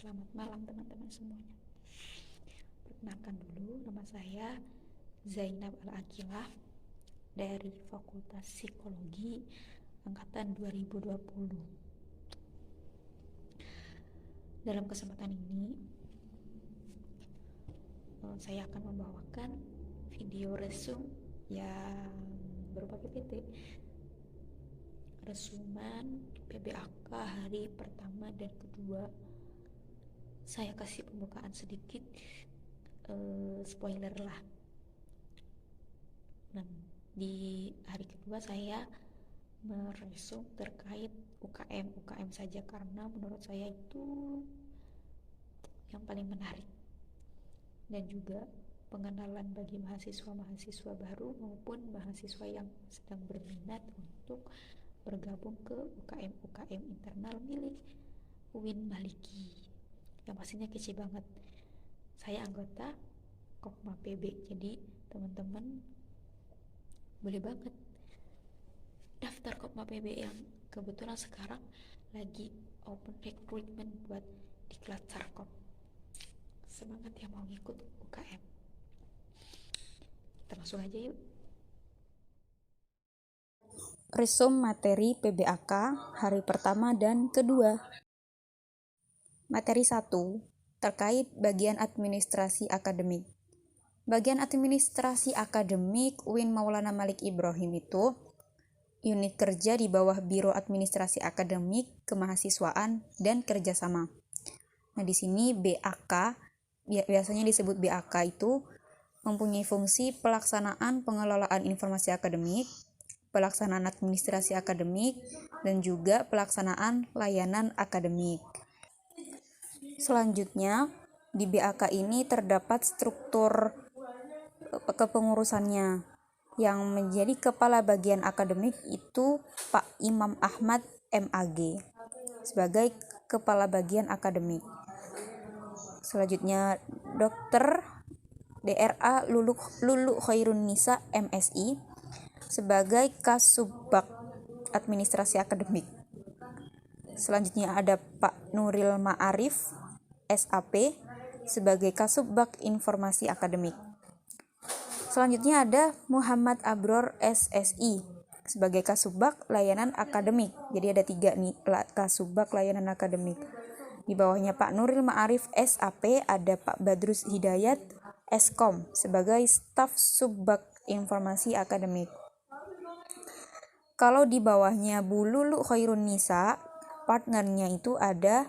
Selamat malam teman-teman semuanya. Perkenalkan dulu, nama saya Zainab Al-Aqilah dari Fakultas Psikologi Angkatan 2020. Dalam kesempatan ini, saya akan membawakan video resume yang berupa PPT. Resuman PBAK hari pertama dan kedua. Saya kasih pembukaan sedikit, spoiler lah. Nah, di hari kedua saya meresum terkait UKM saja karena menurut saya itu yang paling menarik, dan juga pengenalan bagi mahasiswa-mahasiswa baru maupun mahasiswa yang sedang berminat untuk bergabung ke UKM internal milik UIN Maliki yang pastinya kece banget. Saya anggota Kopma PB, jadi teman-teman boleh banget daftar Kopma PB yang kebetulan sekarang lagi open recruitment buat diklat Sarkop. Semangat yang mau ngikut UKM. Kita langsung aja yuk. Resum materi PBAK hari pertama dan kedua. Materi 1 terkait bagian administrasi akademik. Bagian administrasi akademik UIN Maulana Malik Ibrahim itu unit kerja di bawah Biro Administrasi Akademik, Kemahasiswaan, dan Kerjasama. Nah, di sini BAK, biasanya disebut BAK itu mempunyai fungsi pelaksanaan pengelolaan informasi akademik, pelaksanaan administrasi akademik, dan juga pelaksanaan layanan akademik. Selanjutnya, di BAK ini terdapat struktur kepengurusannya. Yang menjadi kepala bagian akademik itu Pak Imam Ahmad MAG sebagai kepala bagian akademik. Selanjutnya, Dr. DRA Lulu Khairun Nisa MSI sebagai Kasubag Administrasi Akademik. Selanjutnya ada Pak Nuril Ma'arif SAP sebagai Kasubag Informasi Akademik. Selanjutnya ada Muhammad Abror SSI sebagai Kasubag Layanan Akademik. Jadi ada 3 nih Kasubag Layanan Akademik. Di bawahnya Pak Nuril Ma'arif SAP ada Pak Badrus Hidayat Eskom sebagai Staf Subbag Informasi Akademik. Kalau di bawahnya Bu Lulu Khairun Nisa, partnernya itu ada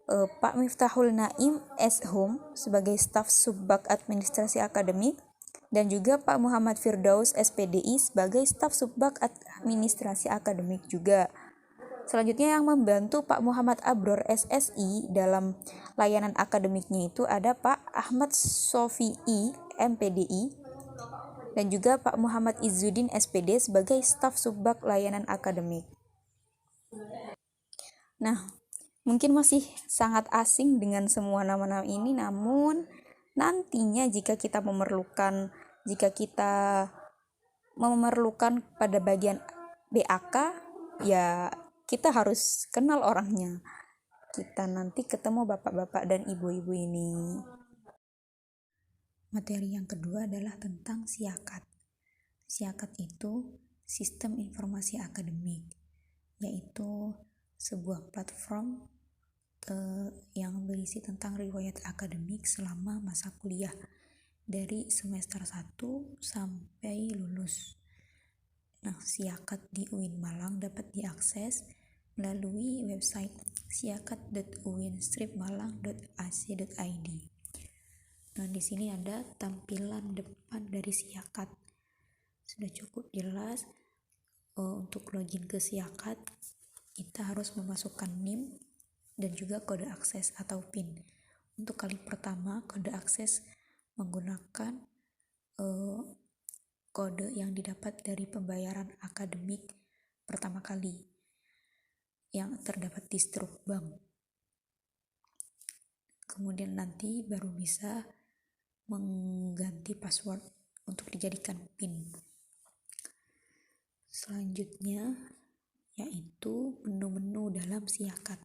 Pak Miftahul Naim Eshum sebagai Staf Subbag Administrasi Akademik, dan juga Pak Muhammad Firdaus SPDI sebagai Staf Subbag Administrasi Akademik juga. Selanjutnya yang membantu Pak Muhammad Abror SSI dalam layanan akademiknya itu ada Pak Ahmad Sofi'i MPDI dan juga Pak Muhammad Izzuddin SPD sebagai Staf Subbag Layanan Akademik. Nah, mungkin masih sangat asing dengan semua nama-nama ini, namun nantinya jika kita memerlukan pada bagian BAK, ya kita harus kenal orangnya. Kita nanti ketemu bapak-bapak dan ibu-ibu ini. Materi yang kedua adalah tentang SIAKAD. SIAKAD itu Sistem Informasi Akademik, yaitu sebuah platform yang berisi tentang riwayat akademik selama masa kuliah dari semester 1 sampai lulus. Nah, SIAKAD di UIN Malang dapat diakses melalui website siakat.uinstripmalang.ac.id. Nah, di sini ada tampilan depan dari SIAKAD. Sudah cukup jelas. Untuk login ke SIAKAD, kita harus memasukkan NIM dan juga kode akses atau PIN. Untuk kali pertama, kode akses menggunakan kode yang didapat dari pembayaran akademik pertama kali yang terdapat di Strukbank. Kemudian nanti baru bisa mengganti password untuk dijadikan PIN. Selanjutnya yaitu menu-menu dalam SIAKAD.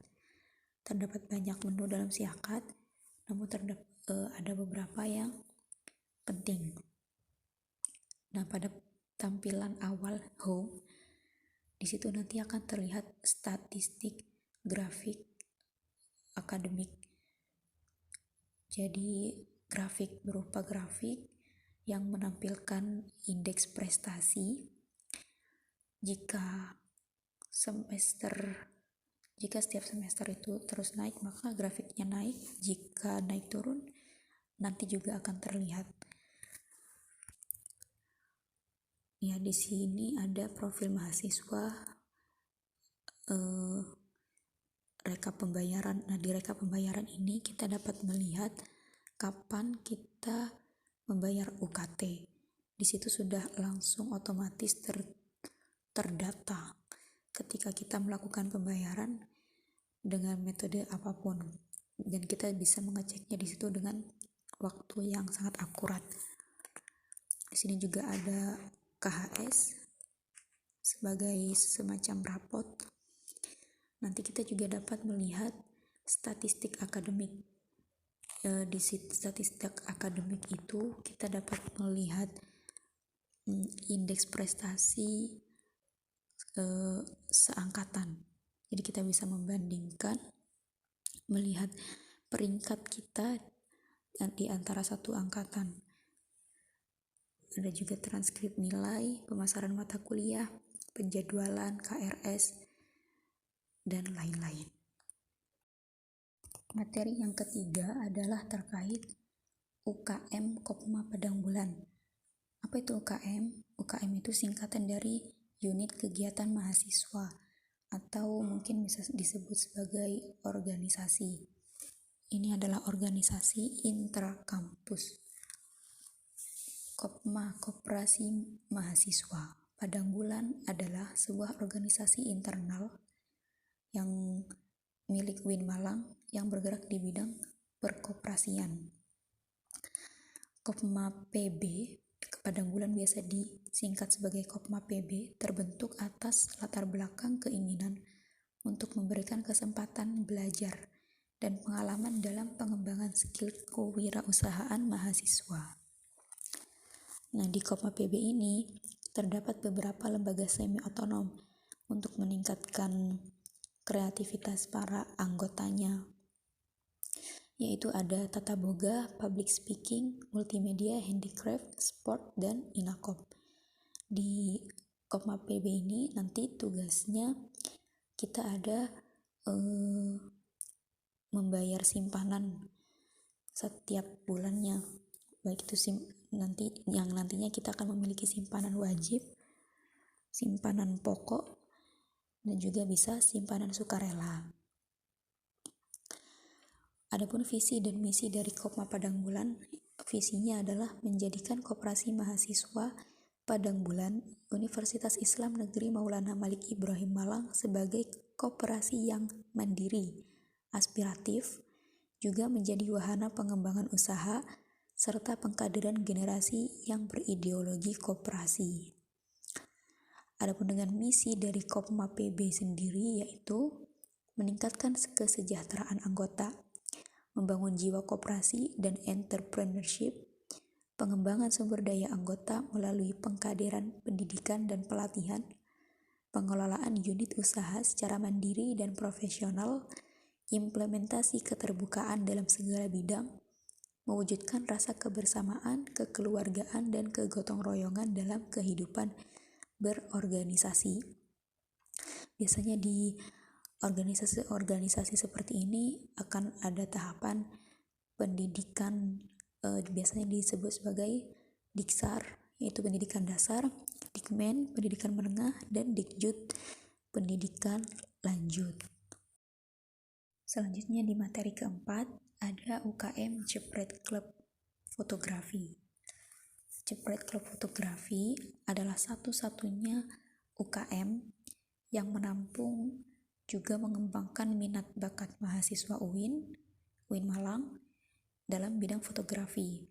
terdapat banyak menu dalam siakat, namun ada beberapa yang penting. Nah, pada tampilan awal home, di situ nanti akan terlihat statistik grafik akademik. Jadi grafik berupa grafik yang menampilkan indeks prestasi. Jika setiap semester itu terus naik, maka grafiknya naik. Jika naik turun, nanti juga akan terlihat. Ya, di sini ada profil mahasiswa, rekap pembayaran. Nah, di rekap pembayaran ini kita dapat melihat kapan kita membayar UKT. Di situ sudah langsung otomatis terdata ketika kita melakukan pembayaran dengan metode apapun, dan kita bisa mengeceknya di situ dengan waktu yang sangat akurat. Di sini juga ada KHS sebagai semacam rapot. Nanti kita juga dapat melihat statistik akademik. Di statistik akademik itu kita dapat melihat indeks prestasi seangkatan. Jadi kita bisa membandingkan, melihat peringkat kita di antara satu angkatan. Ada juga transkrip nilai, pemasaran mata kuliah, penjadwalan, KRS, dan lain-lain. Materi yang ketiga adalah terkait UKM Kopma Padang Bulan. Apa itu UKM? UKM itu singkatan dari Unit Kegiatan Mahasiswa, atau mungkin bisa disebut sebagai organisasi. Ini adalah organisasi intrakampus. Kopma, Koperasi Mahasiswa Padang Bulan, adalah sebuah organisasi internal yang milik UIN Malang yang bergerak di bidang perkoperasian. Kopma PB Padang Bulan biasa disingkat sebagai Kopma PB, terbentuk atas latar belakang keinginan untuk memberikan kesempatan belajar dan pengalaman dalam pengembangan skill kewirausahaan mahasiswa. Nah, di Kopma PB ini terdapat beberapa lembaga semi otonom untuk meningkatkan kreativitas para anggotanya, yaitu ada Tata Boga, Public Speaking, Multimedia, Handicraft, Sport, dan Inakop. Di Kopma PB ini nanti tugasnya kita ada membayar simpanan setiap bulannya, baik itu nantinya kita akan memiliki simpanan wajib, simpanan pokok, dan juga bisa simpanan sukarela. Adapun visi dan misi dari Kopma Padang Bulan, visinya adalah menjadikan Koperasi Mahasiswa Padang Bulan Universitas Islam Negeri Maulana Malik Ibrahim Malang sebagai koperasi yang mandiri, aspiratif, juga menjadi wahana pengembangan usaha serta pengkaderan generasi yang berideologi koperasi. Adapun dengan misi dari Kopma PB sendiri, yaitu meningkatkan kesejahteraan anggota, membangun jiwa koperasi dan entrepreneurship, pengembangan sumber daya anggota melalui pengkaderan pendidikan dan pelatihan, pengelolaan unit usaha secara mandiri dan profesional, implementasi keterbukaan dalam segala bidang, mewujudkan rasa kebersamaan, kekeluargaan, dan kegotong royongan dalam kehidupan berorganisasi. Biasanya di organisasi-organisasi seperti ini akan ada tahapan pendidikan, biasanya disebut sebagai Diksar, yaitu pendidikan dasar, Dikmen, pendidikan menengah, dan Dikjud, pendidikan lanjut. Selanjutnya di materi keempat ada UKM Jepret Club Fotografi. Jepret Club Fotografi adalah satu-satunya UKM yang menampung juga mengembangkan minat bakat mahasiswa UIN Malang dalam bidang fotografi.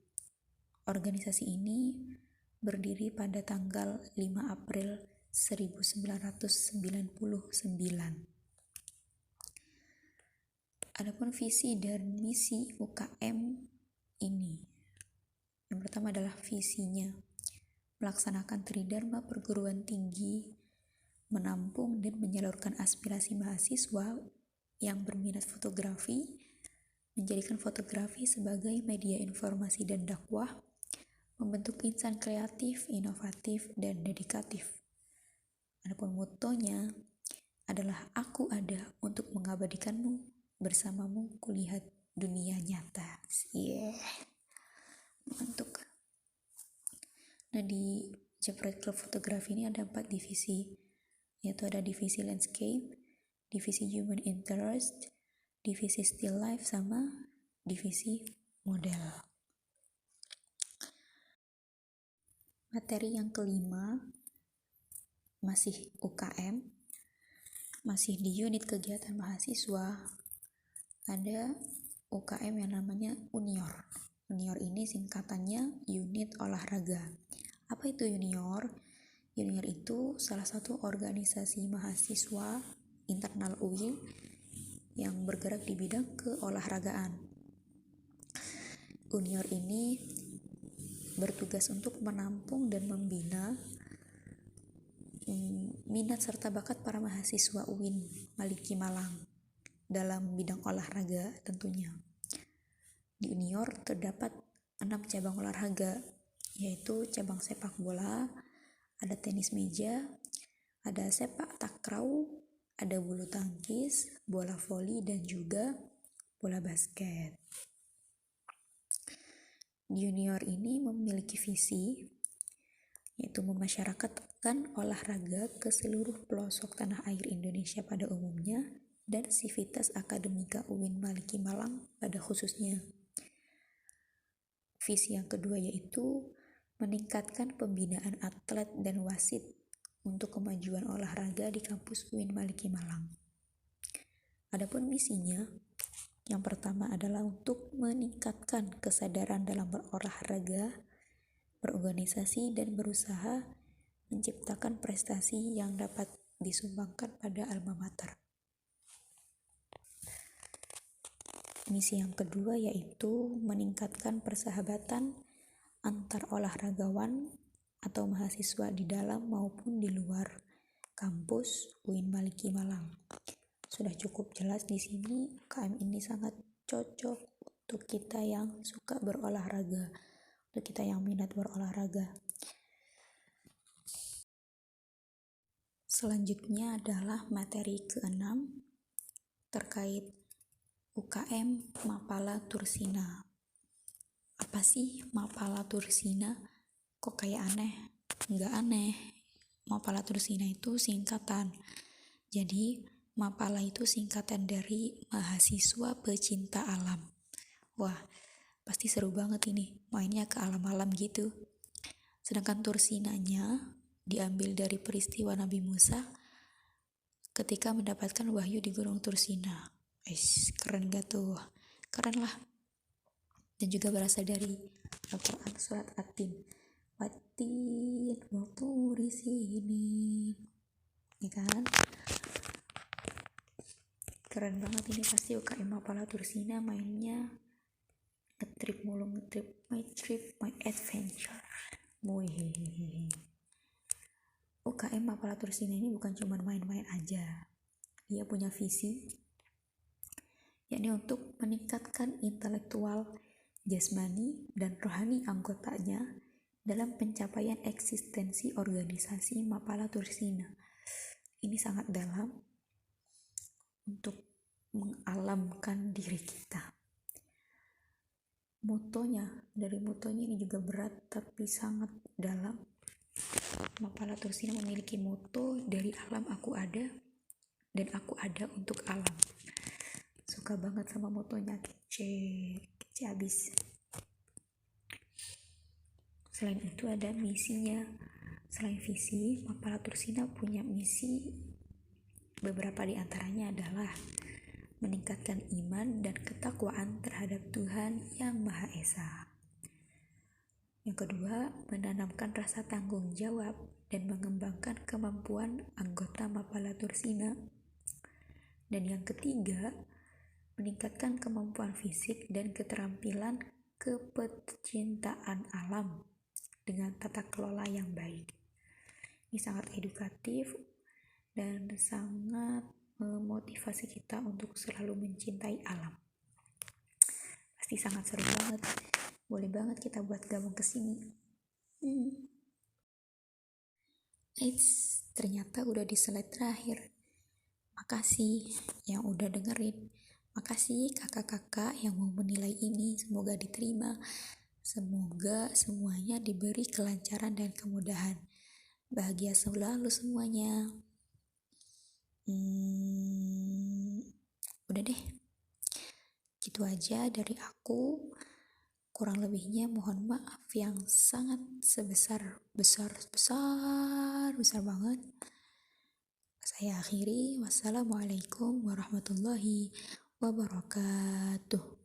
Organisasi ini berdiri pada tanggal 5 April 1999. Adapun visi dan misi UKM ini, yang pertama adalah visinya, melaksanakan tridharma perguruan tinggi, menampung dan menyalurkan aspirasi mahasiswa yang berminat fotografi, menjadikan fotografi sebagai media informasi dan dakwah, membentuk insan kreatif, inovatif, dan dedikatif. Adapun motonya adalah aku ada untuk mengabadikanmu, bersamamu kulihat dunia nyata. Mantap. Nah, di Jepret Club Fotografi ini ada 4 divisi, yaitu ada divisi landscape, divisi human interest, divisi still life, sama divisi model. Materi yang kelima masih UKM, masih di unit kegiatan mahasiswa. Ada UKM yang namanya Unior. Unior ini singkatannya unit olahraga. Apa itu Unior? Unior itu salah satu organisasi mahasiswa internal UIN yang bergerak di bidang keolahragaan. Unior ini bertugas untuk menampung dan membina minat serta bakat para mahasiswa UIN Maliki Malang dalam bidang olahraga tentunya. Di Unior terdapat 6 cabang olahraga, yaitu cabang sepak bola, ada tenis meja, ada sepak takraw, ada bulu tangkis, bola voli, dan juga bola basket. Di Unior ini memiliki visi, yaitu memasyarakatkan olahraga ke seluruh pelosok tanah air Indonesia pada umumnya dan Sivitas Akademika UIN Maliki Malang pada khususnya. Visi yang kedua yaitu meningkatkan pembinaan atlet dan wasit untuk kemajuan olahraga di kampus UIN Maliki Malang. Adapun misinya, yang pertama adalah untuk meningkatkan kesadaran dalam berolahraga, berorganisasi, dan berusaha menciptakan prestasi yang dapat disumbangkan pada alma mater. Misi yang kedua yaitu meningkatkan persahabatan antar olahragawan atau mahasiswa di dalam maupun di luar kampus UIN Maliki Malang. Sudah cukup jelas di sini, UKM ini sangat cocok untuk kita yang suka berolahraga, untuk kita yang minat berolahraga. Selanjutnya adalah materi ke-6 terkait UKM Mapala Tursina. Apa sih Mapala Tursina? Kok kayak aneh? Nggak aneh. Mapala Tursina itu singkatan. Jadi Mapala itu singkatan dari mahasiswa pecinta alam. Wah, pasti seru banget ini, mainnya ke alam-alam gitu. Sedangkan Tursinanya diambil dari peristiwa Nabi Musa ketika mendapatkan wahyu di Gunung Tursina. Keren gak tuh? Keren lah. Dan juga berasal dari Al-Quran surat At-Tin. Watin wa turi sinin. Ya kan? Keren banget ini, pasti UKM Mapala Tursina mainnya ngetrip mulu, my trip, my adventure. UKM Mapala Tursina ini bukan cuma main-main aja. Dia punya visi, yakni untuk meningkatkan intelektual, jasmani, dan rohani anggotanya dalam pencapaian eksistensi organisasi Mapala Tursina. Ini sangat dalam untuk mengalamkan diri kita. Dari motonya ini juga berat tapi sangat dalam. Mapala Tursina memiliki moto, dari alam aku ada dan aku ada untuk alam. Suka banget sama motonya, kece abis. Selain itu ada misinya. Selain visi, Mapala Tursina punya misi. Beberapa di antaranya adalah meningkatkan iman dan ketakwaan terhadap Tuhan Yang Maha Esa. Yang kedua, menanamkan rasa tanggung jawab dan mengembangkan kemampuan anggota Mapala Tursina. Dan yang ketiga, meningkatkan kemampuan fisik dan keterampilan kepecintaan alam dengan tata kelola yang baik. Ini sangat edukatif dan sangat memotivasi kita untuk selalu mencintai alam. Pasti sangat seru banget. Boleh banget kita buat gabung ke sini. Ternyata udah di slide terakhir. Makasih yang udah dengerin. Makasih kakak-kakak yang mau menilai ini. Semoga diterima. Semoga semuanya diberi kelancaran dan kemudahan. Bahagia selalu semuanya. Udah deh. Gitu aja dari aku. Kurang lebihnya mohon maaf yang sangat besar banget. Saya akhiri. Wassalamualaikum warahmatullahi wabarakatuh.